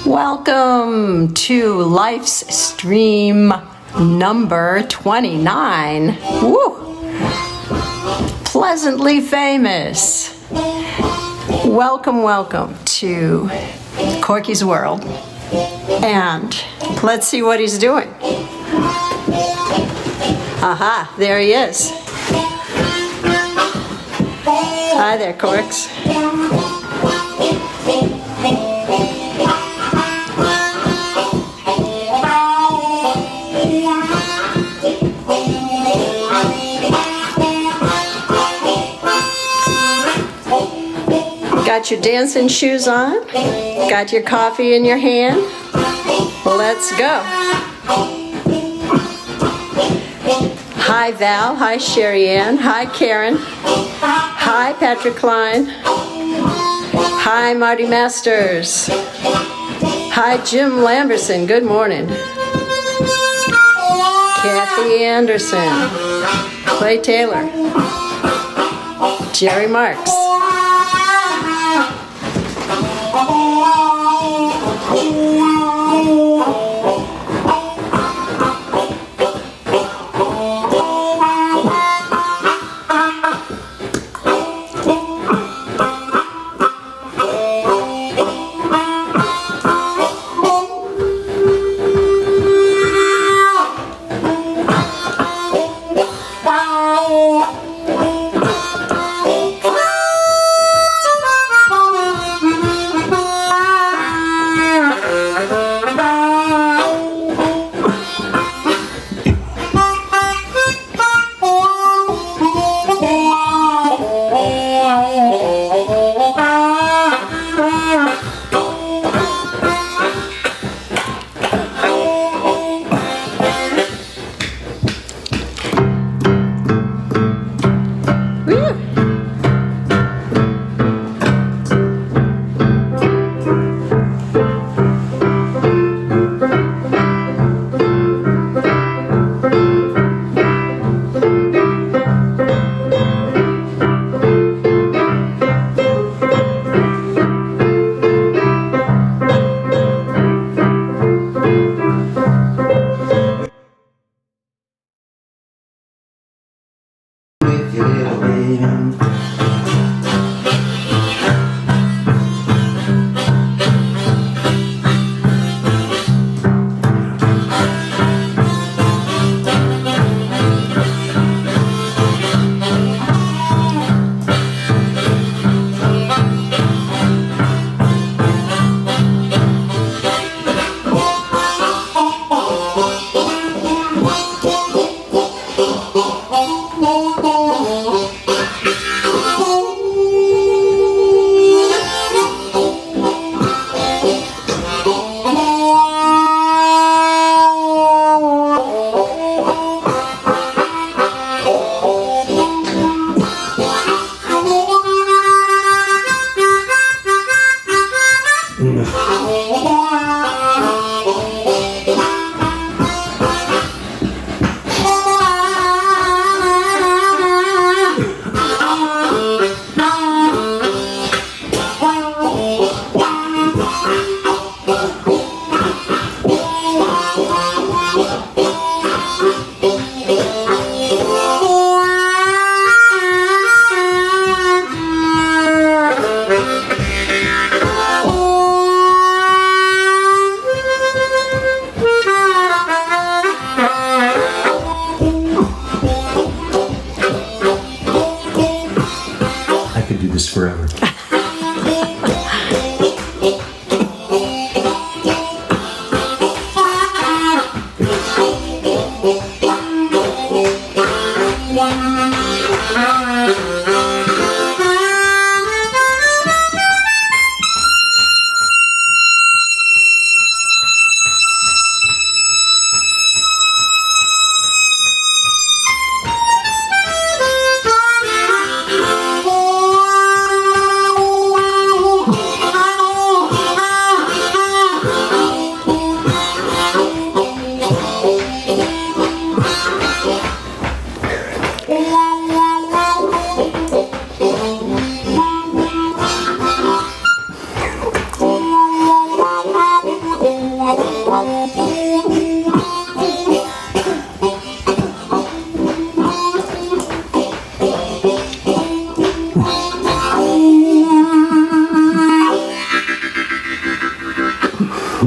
Welcome to Life's Stream number 29. Woo! Pleasantly famous. Welcome, welcome to Corky's World. And let's see what he's doing. Aha, there he is. Hi there, Corks. Got your dancing shoes on? Got your coffee in your hand? Let's go. Hi Val, hi Sherry Ann, hi Karen, hi Patrick Klein, hi Marty Masters, hi Jim Lamberson, good morning. Kathy Anderson, Clay Taylor, Jerry Marks.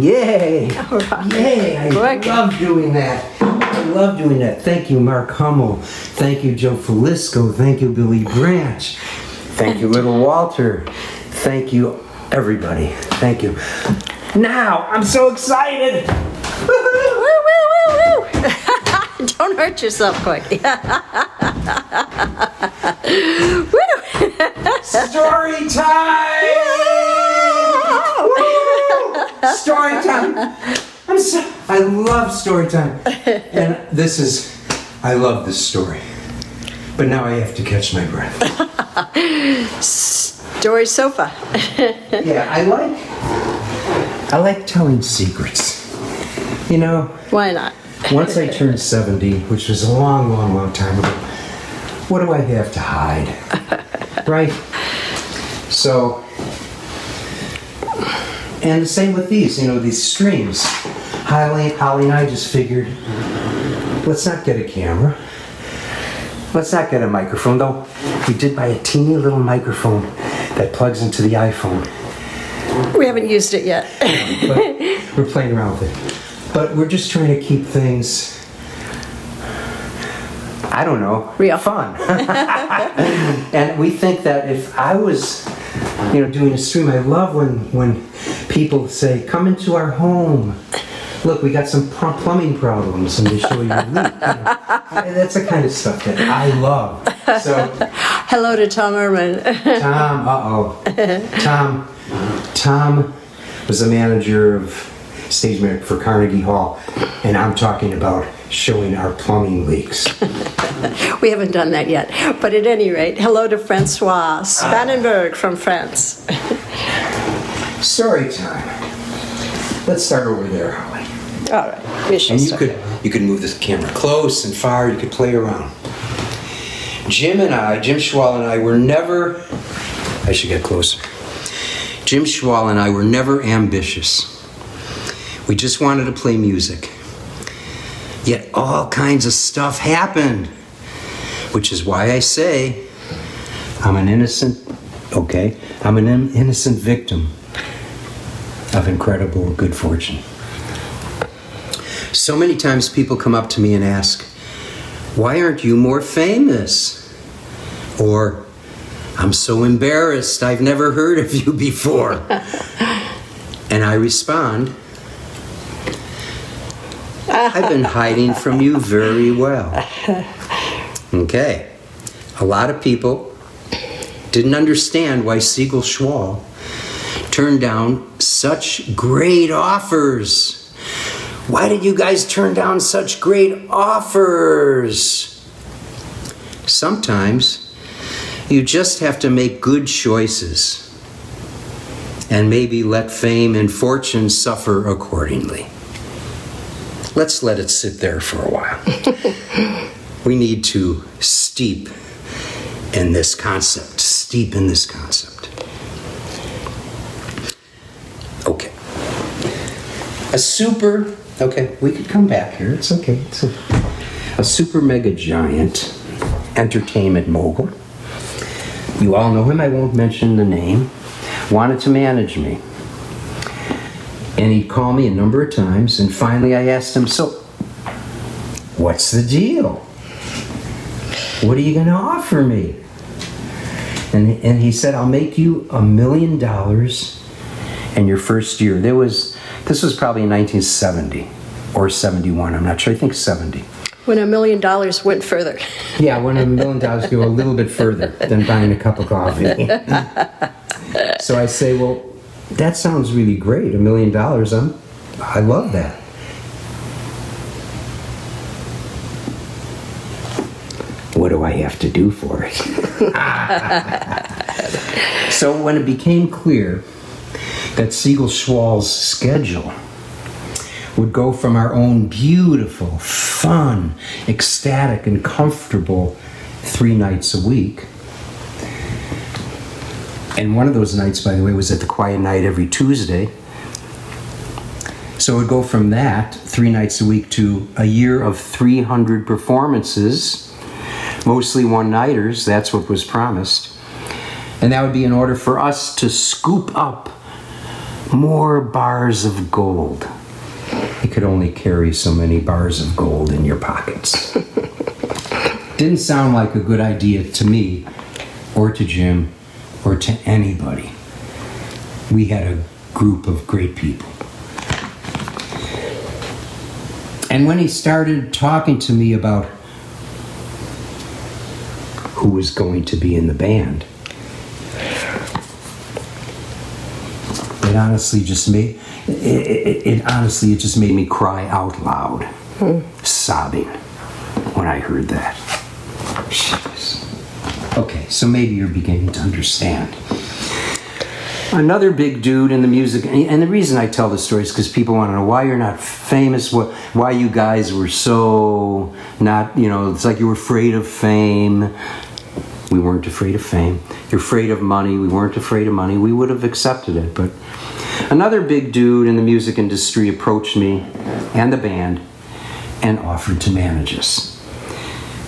Yay! All right. Yay! I love doing that. I love doing that. Thank you, Mark Hummel. Thank you, Joe Falisco. Thank you, Billy Branch. Thank you, little Walter. Thank you, everybody. Thank you. Now, I'm so excited! Woo, woo, woo, woo. Don't hurt yourself quick. Woo. Story time! Woo! Story time! I love story time. And I love this story. But now I have to catch my breath. Story sofa. Yeah, I like telling secrets. You know, Why not? once I turned 70, which was a long, long, long time ago, what do I have to hide? Right? So, and the same with these, these streams. Holly and I just figured, let's not get a camera. Let's not get a microphone, though. We did buy a teeny little microphone that plugs into the iPhone. We haven't used it yet. But we're playing around with it. But we're just trying to keep things, I don't know, real fun. And we think that if I was, doing a stream, I love when people say, come into our home. Look, we got some plumbing problems, and they show you a leak. That's the kind of stuff that I love. So, hello to Tom Erman. Tom was the manager of stage manager for Carnegie Hall, and I'm talking about showing our plumbing leaks. We haven't done that yet. But at any rate, hello to Francois Spannenberg from France. Story time. Let's start over there, Holly. All right. And you could move this camera close and far. You could play around. Jim Schwall and I were never. I should get closer. Jim Schwall and I were never ambitious. We just wanted to play music. Yet all kinds of stuff happened, which is why I say I'm an innocent victim of incredible good fortune. So many times people come up to me and ask, why aren't you more famous? Or, I'm so embarrassed, I've never heard of you before. And I respond, I've been hiding from you very well. Okay. A lot of people didn't understand why Siegel-Schwall turned down such great offers. Why did you guys turn down such great offers? Sometimes you just have to make good choices and maybe let fame and fortune suffer accordingly. Let's let it sit there for a while. We need to steep in this concept. Okay. Okay, we could come back here. It's okay. A super mega giant entertainment mogul. You all know him. I won't mention the name. Wanted to manage me. And he'd call me a number of times, and finally I asked him, so, what's the deal? What are you going to offer me? And he said, I'll make you $1 million in your first year. This was probably in 1970 or 71. I'm not sure. I think 70. When $1 million went further. Yeah, when $1 million go a little bit further than buying a cup of coffee. So I say, well, that sounds really great. $1 million. I love that. What do I have to do for it? So when it became clear that Siegel-Schwall's schedule would go from our own beautiful, fun, ecstatic, and comfortable 3 nights a week. And one of those nights, by the way, was at the Quiet Night every Tuesday. So it would go from that 3 nights a week to a year of 300 performances, mostly one-nighters. That's what was promised. And that would be in order for us to scoop up more bars of gold. You could only carry so many bars of gold in your pockets. Didn't sound like a good idea to me, or to Jim, or to anybody. We had a group of great people. And when he started talking to me about who was going to be in the band, it honestly just made me cry out loud, sobbing when I heard that. Jeez. Okay, so maybe you're beginning to understand. Another big dude in the music, and the reason I tell this story is because people want to know why you're not famous, why you guys were so not, it's like you were afraid of fame. We weren't afraid of fame. You're afraid of money. We weren't afraid of money. We would have accepted it. But another big dude in the music industry approached me and the band and offered to manage us.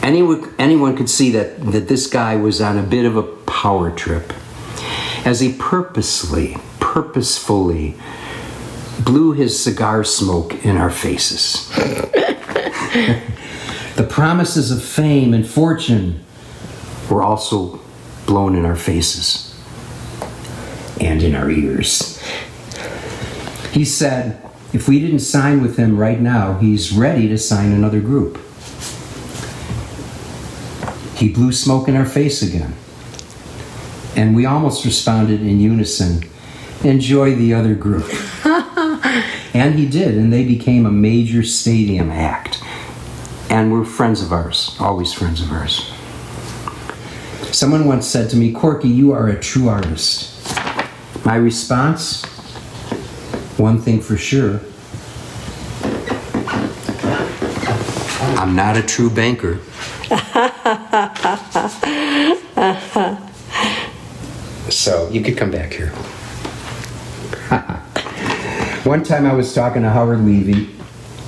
Anyone could see that this guy was on a bit of a power trip, as he purposefully blew his cigar smoke in our faces. The promises of fame and fortune were also blown in our faces and in our ears. He said if we didn't sign with him right now, he's ready to sign another group. He blew smoke in our face again. And we almost responded in unison, enjoy the other group. And he did, and they became a major stadium act. And were friends of ours, always friends of ours. Someone once said to me, Corky, you are a true artist. My response, one thing for sure, I'm not a true banker. So you could come back here. One time I was talking to Howard Levy.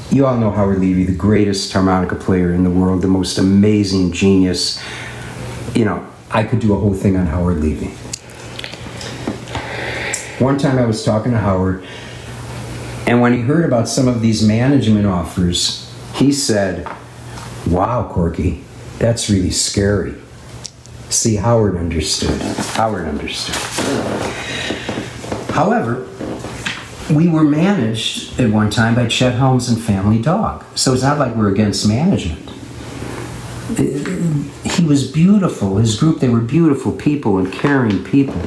You all know Howard Levy, the greatest harmonica player in the world, the most amazing genius. I could do a whole thing on Howard Levy. One time I was talking to Howard, and when he heard about some of these management offers, he said, wow, Corky, that's really scary. See, Howard understood. However, we were managed at one time by Chet Helms and Family Dog. So it's not like we're against management. He was beautiful. His group, they were beautiful people and caring people.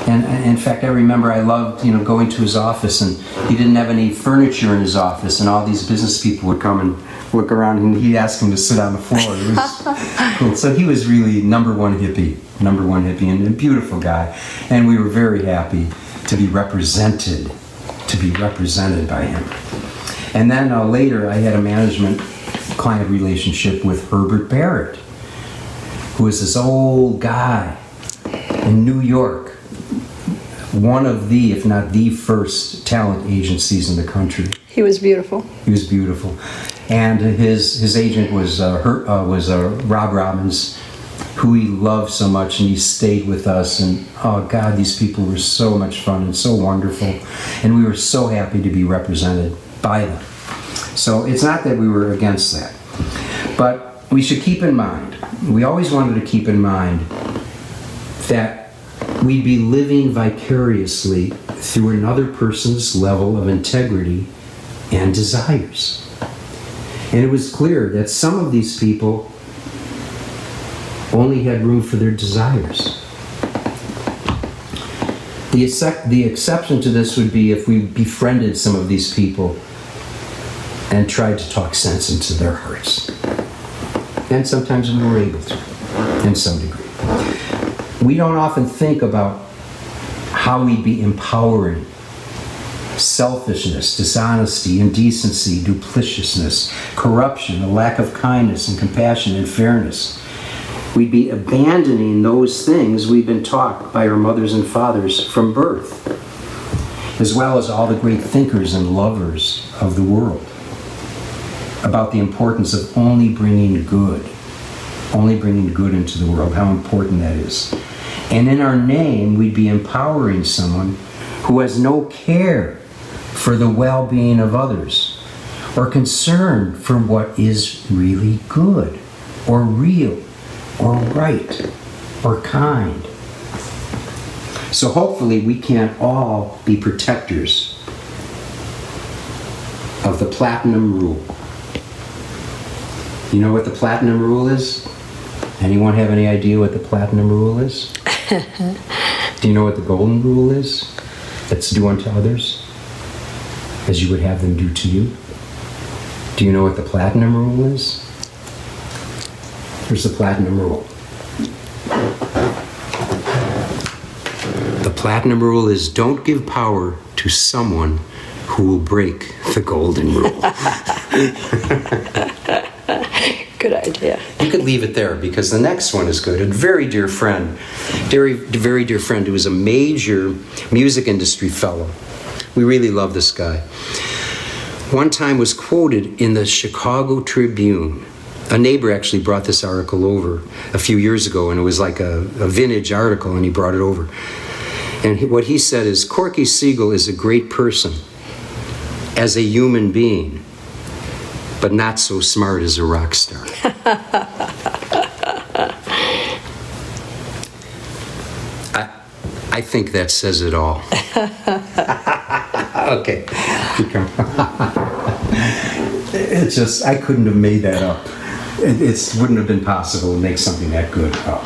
And in fact, I remember I loved, going to his office, and he didn't have any furniture in his office, and all these business people would come and look around, and he'd ask him to sit on the floor. It was cool. So he was really number one hippie, and a beautiful guy. And we were very happy to be represented by him. And then later, I had a management-client relationship with Herbert Barrett, who was this old guy in New York, one of the, if not the first talent agencies in the country. He was beautiful. And his agent was Rob Robbins, who he loved so much, and he stayed with us. And oh God, these people were so much fun and so wonderful, and we were so happy to be represented by them. So it's not that we were against that, but we should keep in mind, we always wanted to keep in mind that we'd be living vicariously through another person's level of integrity and desires. And it was clear that some of these people only had room for their desires. The exception to this would be if we befriended some of these people and tried to talk sense into their hearts. And sometimes we were able to, in some degree. We don't often think about how we'd be empowering selfishness, dishonesty, indecency, duplicitousness, corruption, a lack of kindness and compassion and fairness. We'd be abandoning those things we've been taught by our mothers and fathers from birth, as well as all the great thinkers and lovers of the world, about the importance of only bringing good into the world, how important that is. And in our name, we'd be empowering someone who has no care for the well-being of others, or concern for what is really good, or real, or right, or kind. So hopefully we can all be protectors of the platinum rule. You know what the platinum rule is? Anyone have any idea what the platinum rule is? Do you know what the golden rule is? That's do unto others as you would have them do to you. Do you know what the platinum rule is? Here's the platinum rule. The platinum rule is don't give power to someone who will break the golden rule. Good idea. You could leave it there because the next one is good. A very dear friend, very dear friend who was a major music industry fellow. We really love this guy. One time was quoted in the Chicago Tribune. A neighbor actually brought this article over a few years ago, and it was like a vintage article, and he brought it over. And what he said is, Corky Siegel is a great person as a human being, but not so smart as a rock star. I think that says it all. Okay. It's just, I couldn't have made that up. It wouldn't have been possible to make something that good up.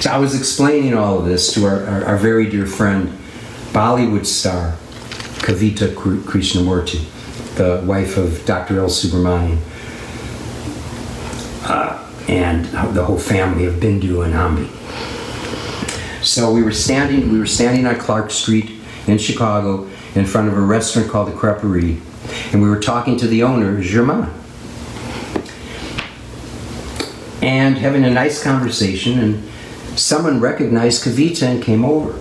So I was explaining all of this to our very dear friend, Bollywood star, Kavita Krishnamurti, the wife of Dr. L. Subramanian, and the whole family of Bindu and Ambi. So we were standing on Clark Street in Chicago in front of a restaurant called the Creperie, and we were talking to the owner, Germain, and having a nice conversation, and someone recognized Kavita and came over.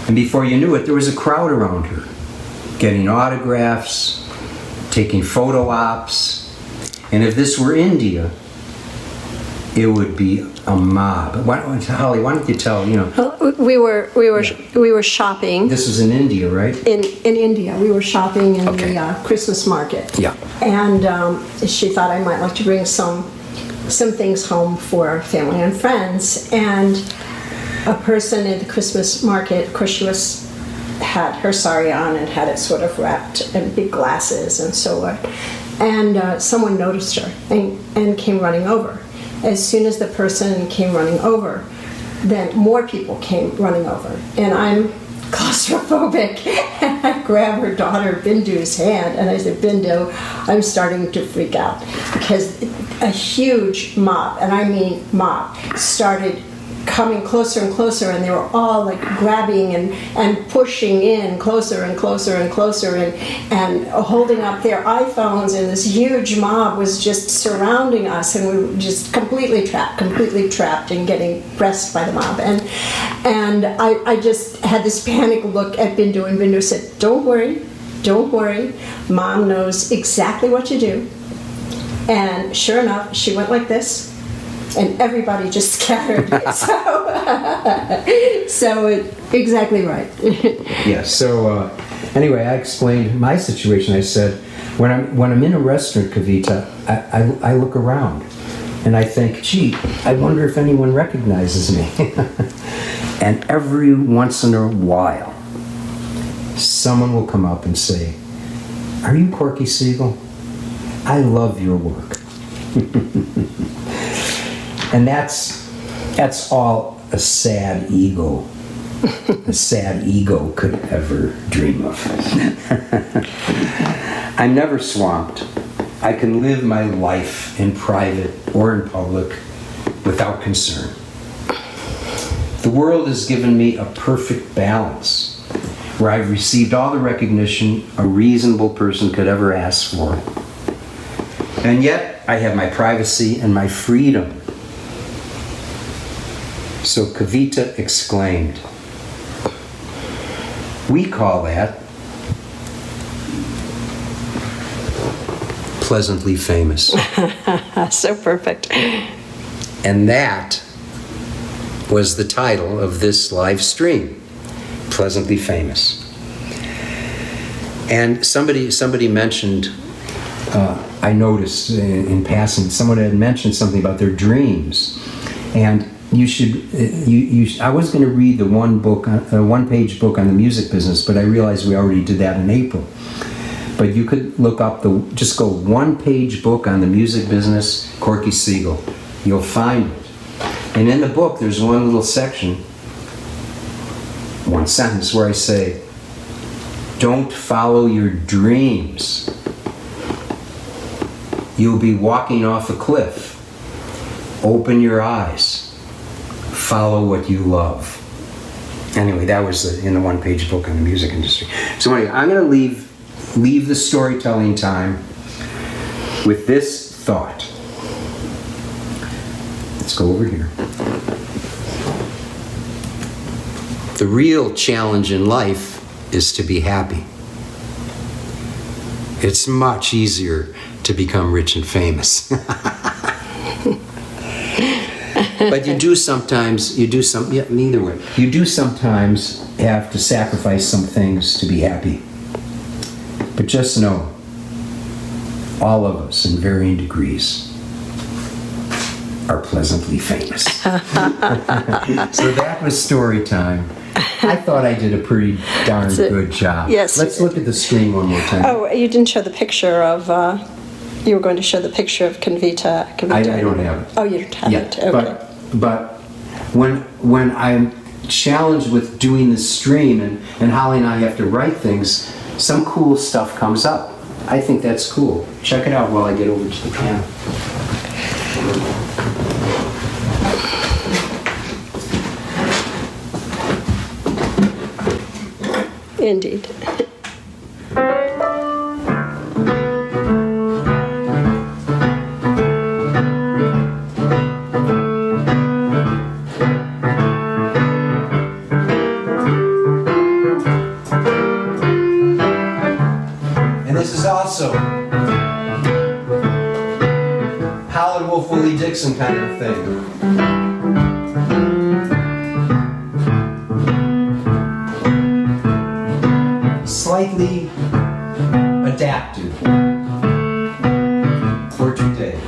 And before you knew it, there was a crowd around her, getting autographs, taking photo ops, and if this were India, it would be a mob. Holly, why don't you tell, Well, we were shopping. This was in India, right? In India, we were shopping in Okay. the Christmas market. Yeah. And she thought I might like to bring some things home for family and friends. And a person at the Christmas market, of course, she had her sari on and had it sort of wrapped in big glasses and so on. And someone noticed her and came running over. As soon as the person came running over, then more people came running over. And I'm claustrophobic. And I grab her daughter Bindu's hand and I said, Bindu, I'm starting to freak out. Because a huge mob, and I mean mob, started coming closer and closer, and they were all like grabbing and pushing in closer and closer and closer and holding up their iPhones, and this huge mob was just surrounding us, and we were just completely trapped and getting pressed by the mob. And I just had this panic look at Bindu, and Bindu said, don't worry, Mom knows exactly what to do. And sure enough, she went like this, and everybody just scattered. So exactly right. Yeah. So anyway, I explained my situation. I said, when I'm in a restaurant, Kavita, I look around, and I think, gee, I wonder if anyone recognizes me. And every once in a while, someone will come up and say, "Are you Corky Siegel? I love your work." And that's all a sad ego could ever dream of. I'm never swamped. I can live my life in private or in public without concern. The world has given me a perfect balance where I've received all the recognition a reasonable person could ever ask for. And yet I have my privacy and my freedom. So Kavita exclaimed, we call that pleasantly famous. So perfect. And that was the title of this live stream, Pleasantly Famous. And somebody mentioned, I noticed in passing, someone had mentioned something about their dreams. And you should, I was going to read the one-page book on the music business, but I realized we already did that in April. But you could look up just go one-page book on the music business, Corky Siegel. You'll find it. And in the book, there's one little section, one sentence where I say, don't follow your dreams. You'll be walking off a cliff. Open your eyes. Follow what you love. Anyway, that was in the one-page book on the music industry. So anyway, I'm going to leave the storytelling time with this thought. Let's go over here. The real challenge in life is to be happy. It's much easier to become rich and famous. But you do sometimes have to sacrifice some things to be happy. But just know, all of us in varying degrees are pleasantly famous. So that was story time. I thought I did a pretty darn good job. Yes. Let's look at the screen one more time. Oh, you didn't show the picture of, you were going to show the picture of Convita. I don't have it. Oh, you don't have it? Okay. But when I'm challenged with doing the stream and Holly and I have to write things, some cool stuff comes up. I think that's cool. Check it out while I get over to the piano. Indeed. And this is also Howlin' Wolf Willie Dixon kind of thing. Slightly adapted for today.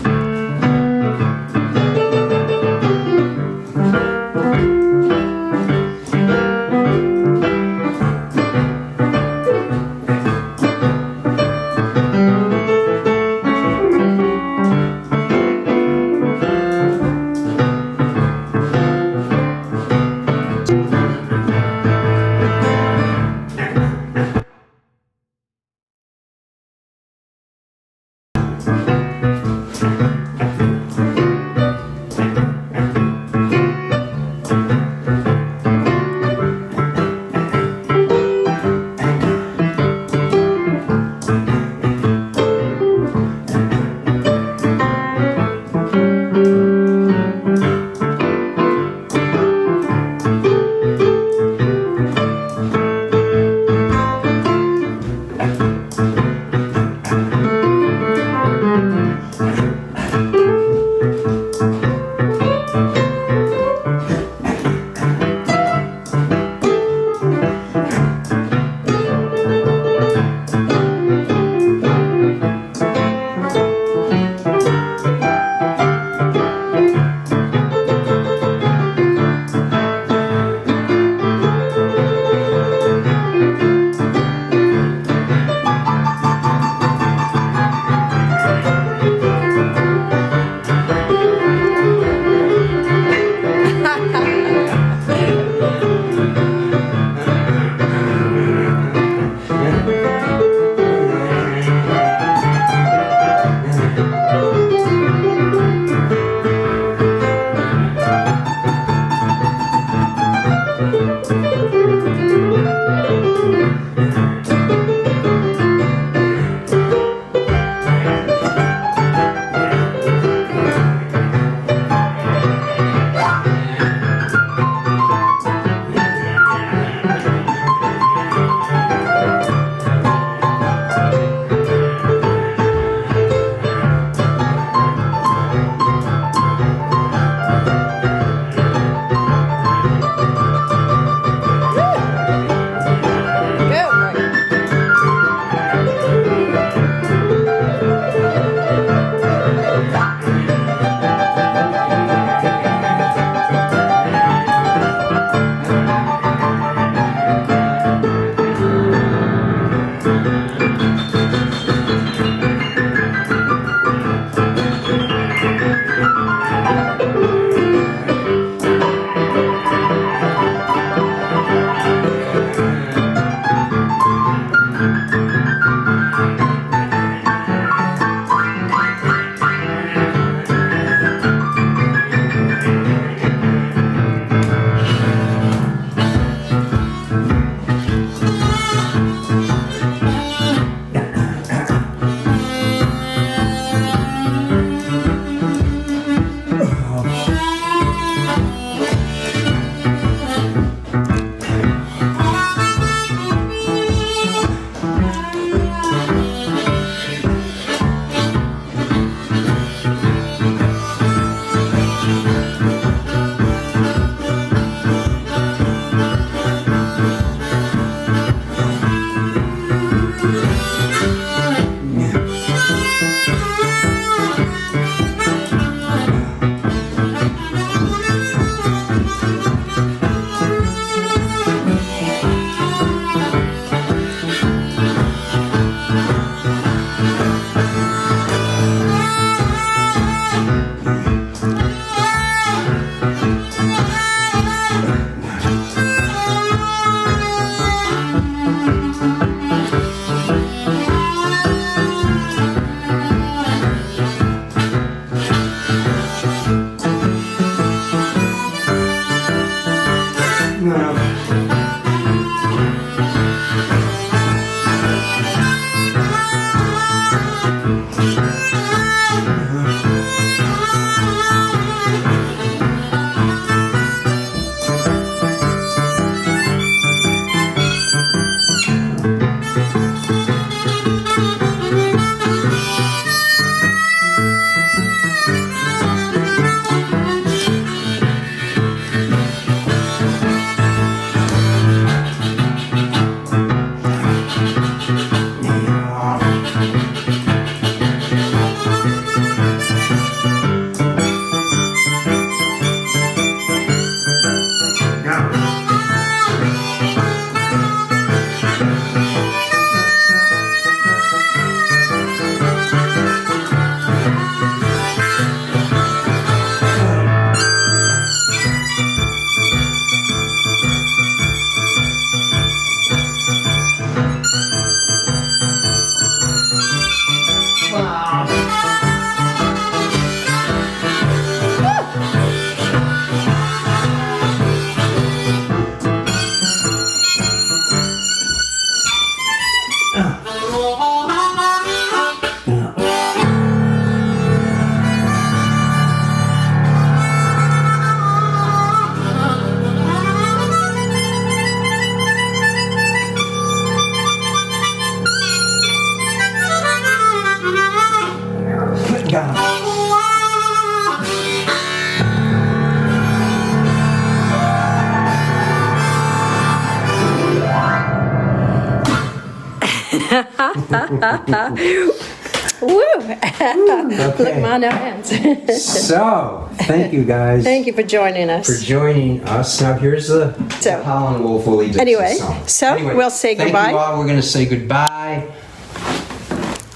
Woo! Look at my hands. So, thank you guys Thank you for joining us. for joining us. Now, here's the So- Howlin' Wolf Woolly Dixie Anyway, song. so we'll say thank goodbye. you all. We're going to say goodbye.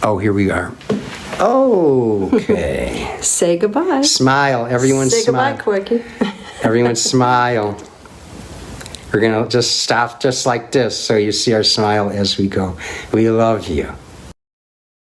Oh, here we are. Okay. Say goodbye. Smile. Everyone Say smile. goodbye, Quirky. Everyone smile. We're going to just stop just like this so you see our smile as we go. We love you.